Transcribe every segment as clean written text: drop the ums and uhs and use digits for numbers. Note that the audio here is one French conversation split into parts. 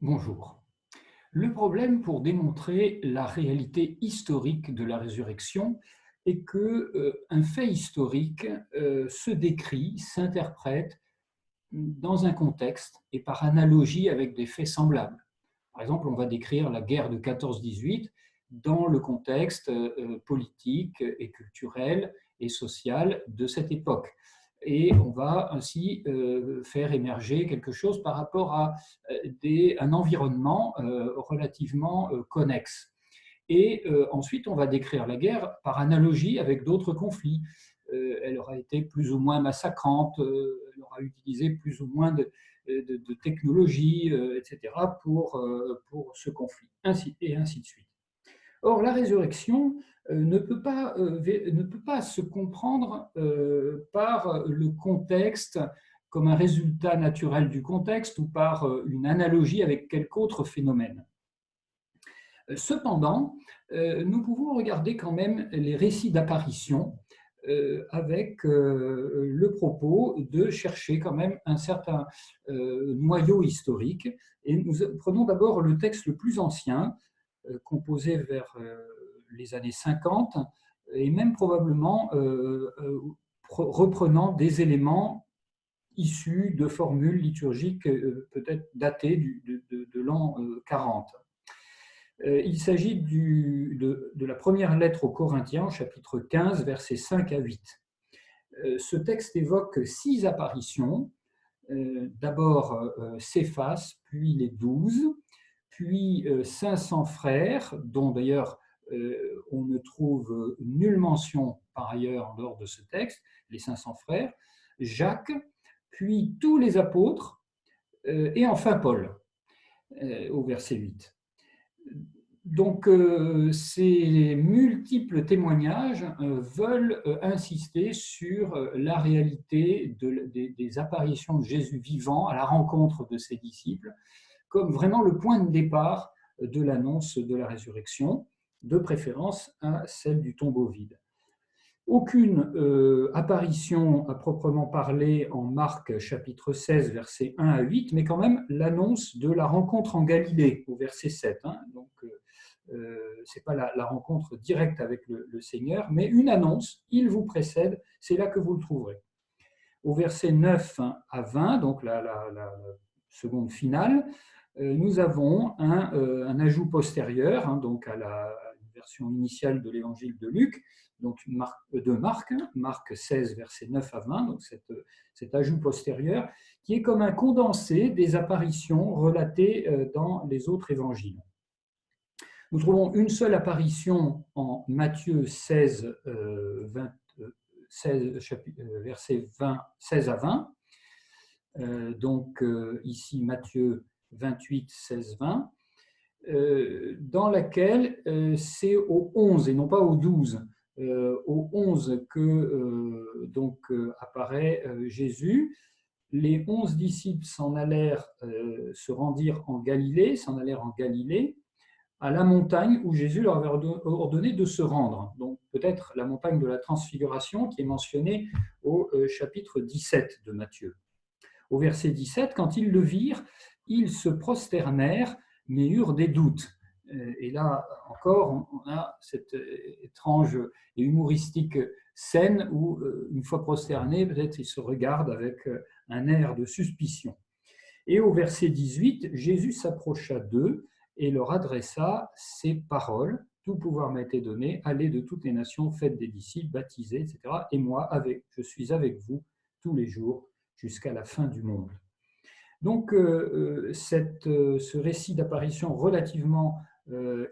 Bonjour. Le problème pour démontrer la réalité historique de la résurrection est que un fait historique se décrit, s'interprète dans un contexte et par analogie avec des faits semblables. Par exemple, on va décrire la guerre de 14-18 dans le contexte politique et culturel et social de cette époque. Et on va ainsi faire émerger quelque chose par rapport à un environnement relativement connexe. Et ensuite, on va décrire la guerre par analogie avec d'autres conflits. Elle aura été plus ou moins massacrante, elle aura utilisé plus ou moins de technologies, etc., pour ce conflit, et ainsi de suite. Or, la résurrection ne peut pas se comprendre par le contexte comme un résultat naturel du contexte ou par une analogie avec quelque autre phénomène. Cependant, nous pouvons regarder quand même les récits d'apparition avec le propos de chercher quand même un certain noyau historique. Et nous prenons d'abord le texte le plus ancien, composé vers les années 50, et même probablement reprenant des éléments issus de formules liturgiques peut-être datées de l'an 40. Il s'agit de la première lettre aux Corinthiens, chapitre 15, versets 5 à 8. Ce texte évoque 6 apparitions. D'abord Céphas, puis les 12, puis 500 frères, dont d'ailleurs on ne trouve nulle mention par ailleurs en dehors de ce texte, les 500 frères, Jacques, puis tous les apôtres, et enfin Paul, au verset 8. Donc, ces multiples témoignages veulent insister sur la réalité des apparitions de Jésus vivant à la rencontre de ses disciples, comme vraiment le point de départ de l'annonce de la résurrection, de préférence à celle du tombeau vide. Aucune apparition à proprement parler en Marc chapitre 16, versets 1 à 8, mais quand même l'annonce de la rencontre en Galilée au verset 7. Donc, ce n'est pas la rencontre directe avec le Seigneur, mais une annonce, il vous précède, c'est là que vous le trouverez. Au verset 9 à 20, donc la seconde finale, nous avons un ajout postérieur, donc à la version initiale de l'évangile de Luc, donc Marc 16, verset 9 à 20, donc cet ajout postérieur, qui est comme un condensé des apparitions relatées dans les autres évangiles. Nous trouvons une seule apparition en Matthieu 16, versets 16 à 20. Donc ici Matthieu 28, 16, 20, dans laquelle c'est au 11 et non pas au 12, au 11 que apparaît Jésus. Les 11 disciples s'en allèrent s'en allèrent en Galilée, à la montagne où Jésus leur avait ordonné de se rendre. Donc peut-être la montagne de la Transfiguration qui est mentionnée au chapitre 17 de Matthieu. Au verset 17, quand ils le virent, ils se prosternèrent, mais eurent des doutes. Et là encore, on a cette étrange et humoristique scène où, une fois prosternés, peut-être ils se regardent avec un air de suspicion. Et au verset 18, Jésus s'approcha d'eux et leur adressa ces paroles. Tout pouvoir m'a été donné, allez de toutes les nations, faites des disciples, baptisés, etc. Et moi, je suis avec vous tous les jours jusqu'à la fin du monde. Donc, ce récit d'apparition relativement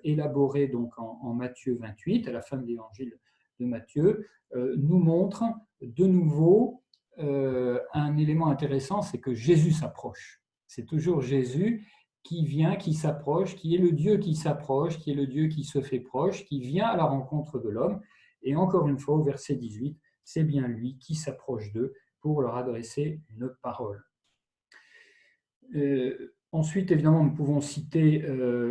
élaboré donc en Matthieu 28, à la fin de l'évangile de Matthieu, nous montre de nouveau un élément intéressant, c'est que Jésus s'approche. C'est toujours Jésus qui vient, qui s'approche, qui est le Dieu qui s'approche, qui est le Dieu qui se fait proche, qui vient à la rencontre de l'homme. Et encore une fois, au verset 18, c'est bien lui qui s'approche d'eux pour leur adresser une parole. Ensuite, évidemment, nous pouvons citer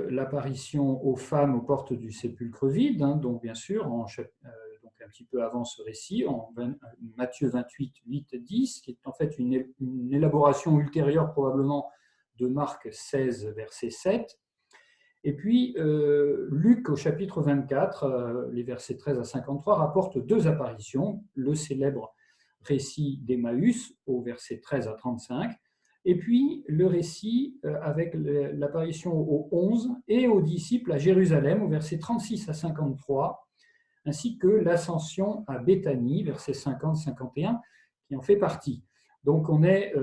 l'apparition aux femmes aux portes du sépulcre vide, donc bien sûr, donc un petit peu avant ce récit, en Matthieu 28, 8 et 10, qui est en fait une élaboration ultérieure probablement de Marc 16, verset 7. Et puis, Luc, au chapitre 24, les versets 13 à 53, rapporte deux apparitions, le célèbre récit d'Emmaüs, au verset 13 à 35, et puis le récit avec l'apparition aux 11 et aux disciples à Jérusalem, au verset 36 à 53, ainsi que l'ascension à Béthanie, versets 50-51, qui en fait partie. Donc on est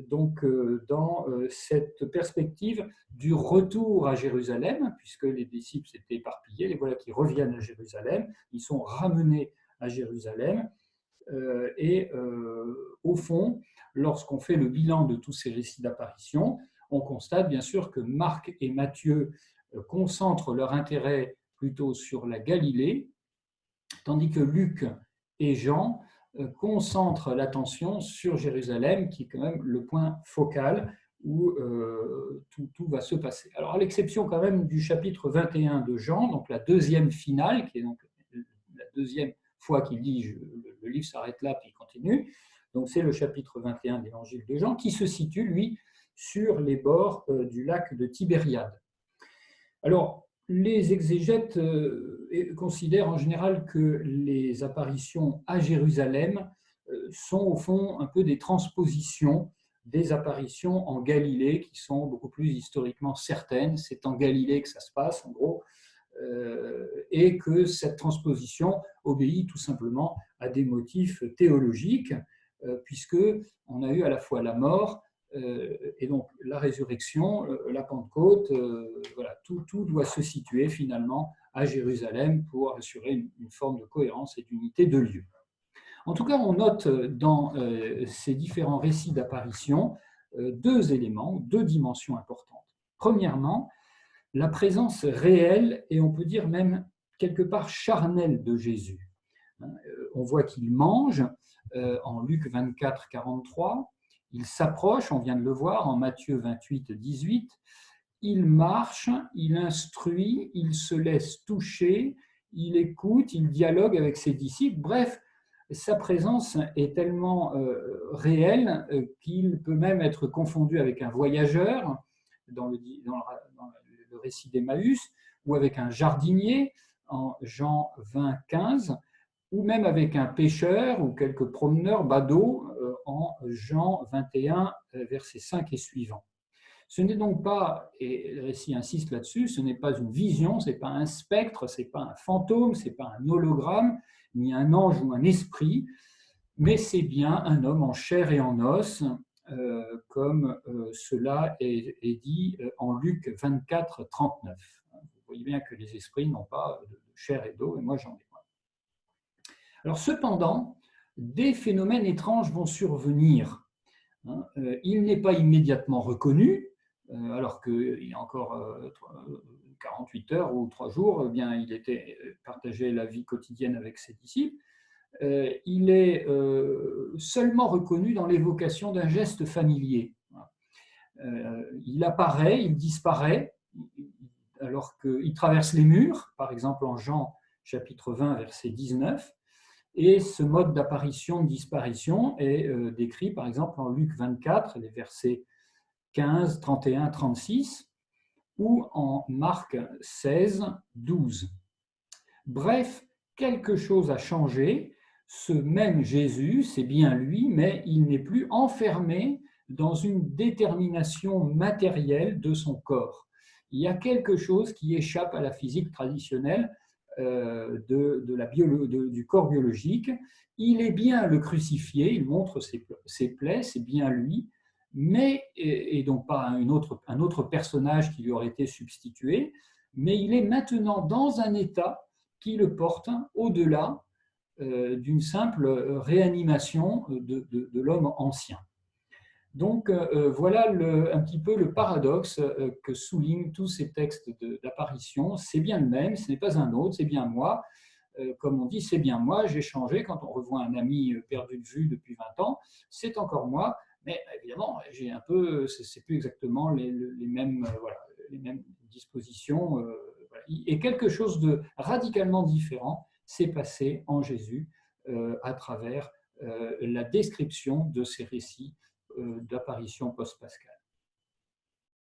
dans cette perspective du retour à Jérusalem, puisque les disciples s'étaient éparpillés, les voilà qui reviennent à Jérusalem, ils sont ramenés à Jérusalem, au fond, lorsqu'on fait le bilan de tous ces récits d'apparition, on constate bien sûr que Marc et Matthieu concentrent leur intérêt plutôt sur la Galilée, tandis que Luc et Jean concentrent l'attention sur Jérusalem, qui est quand même le point focal où tout va se passer. Alors, à l'exception quand même du chapitre 21 de Jean, donc la deuxième finale, qui est donc la deuxième fois qu'il dit le livre s'arrête là, puis il continue. Donc, c'est le chapitre 21 de l'évangile de Jean, qui se situe, lui, sur les bords du lac de Tibériade. Alors, les exégètes considèrent en général que les apparitions à Jérusalem sont au fond un peu des transpositions des apparitions en Galilée qui sont beaucoup plus historiquement certaines. C'est en Galilée que ça se passe, en gros, et que cette transposition obéit tout simplement à des motifs théologiques, puisque on a eu à la fois la mort, et donc la résurrection, la Pentecôte, voilà, tout doit se situer finalement à Jérusalem pour assurer une forme de cohérence et d'unité de lieu. En tout cas, on note dans ces différents récits d'apparition deux éléments, deux dimensions importantes. Premièrement, la présence réelle et on peut dire même quelque part charnelle de Jésus. On voit qu'il mange en Luc 24, 43. Il s'approche, on vient de le voir, en Matthieu 28, 18. Il marche, il instruit, il se laisse toucher, il écoute, il dialogue avec ses disciples. Bref, sa présence est tellement réelle qu'il peut même être confondu avec un voyageur dans le récit d'Emmaüs, ou avec un jardinier en Jean 20, 15, ou même avec un pêcheur ou quelques promeneurs badauds en Jean 21, versets 5 et suivants. Ce n'est donc pas, et le récit insiste là-dessus, ce n'est pas une vision, ce n'est pas un spectre, ce n'est pas un fantôme, ce n'est pas un hologramme, ni un ange ou un esprit, mais c'est bien un homme en chair et en os, comme cela est dit en Luc 24, 39. Vous voyez bien que les esprits n'ont pas de chair et d'eau, et moi j'en ai pas. Alors cependant, des phénomènes étranges vont survenir. Il n'est pas immédiatement reconnu, alors qu'il y a encore 48 heures ou 3 jours, eh bien, il était partagé la vie quotidienne avec ses disciples. Il est seulement reconnu dans l'évocation d'un geste familier. Il apparaît, il disparaît, alors qu'il traverse les murs, par exemple en Jean chapitre 20, verset 19, et ce mode d'apparition-disparition est décrit par exemple en Luc 24, les versets 15, 31, 36, ou en Marc 16, 12. Bref, quelque chose a changé. Ce même Jésus, c'est bien lui, mais il n'est plus enfermé dans une détermination matérielle de son corps. Il y a quelque chose qui échappe à la physique traditionnelle du corps biologique. Il est bien le crucifié, il montre ses plaies, c'est bien lui, mais, et donc pas un autre personnage qui lui aurait été substitué, mais il est maintenant dans un état qui le porte au-delà d'une simple réanimation de l'homme ancien. Donc voilà un petit peu le paradoxe que soulignent tous ces textes d'apparition. C'est bien le même, ce n'est pas un autre, c'est bien moi. Comme on dit, c'est bien moi, j'ai changé. Quand on revoit un ami perdu de vue depuis 20 ans, c'est encore moi. Mais évidemment, j'ai un peu, c'est plus exactement les mêmes, voilà, les mêmes dispositions. Et quelque chose de radicalement différent s'est passé en Jésus à travers la description de ces récits d'apparition post-pascale.